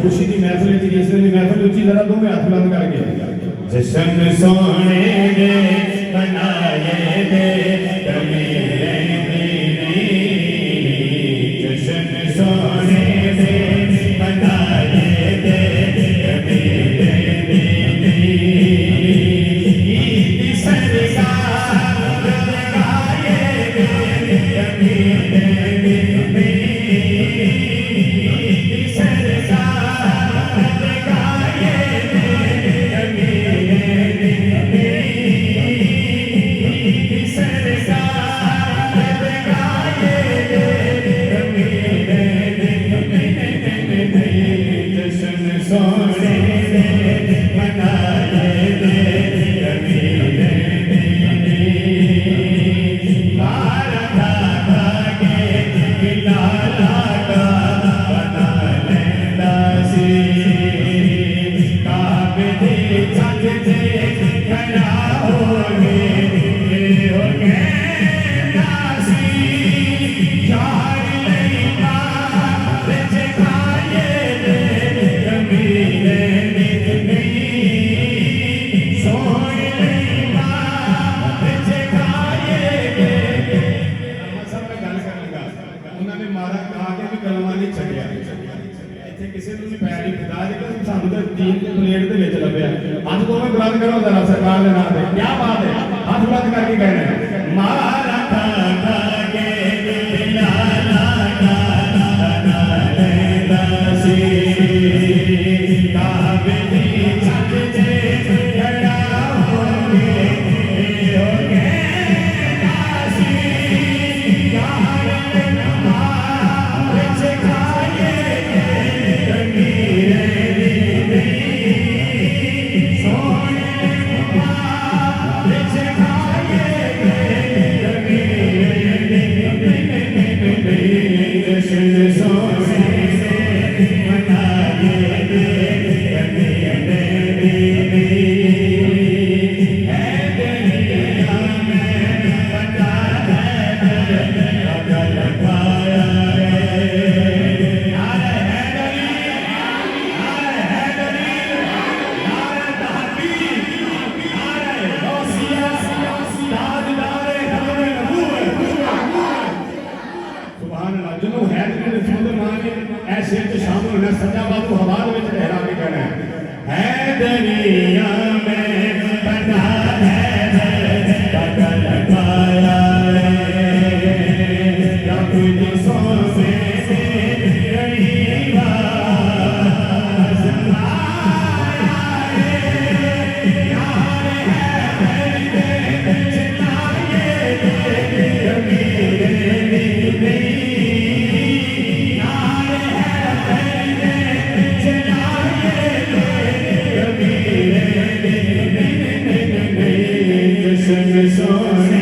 खुशी की महफिल थी जिस वेले महफिल उची जरा दो में हाथ बुलंद करके जश्न सोने दे बनाए दे कभी जश्न सोने दे बनाए दे कभी ईद सरकार लगाए दे कभी करो जरा सरकार के नाम पे क्या बात है हाथ बुलंद करके कह रहे हैं मारा खा के लाला का दासी काबे दी छत जे खड़ा होगे दासी यार नमा बिच खाए रंगीरे सजा बाबू हवा में लहरा के कहना है दरिया में बना है कटल पाया रब दिसों से गरीबा सोने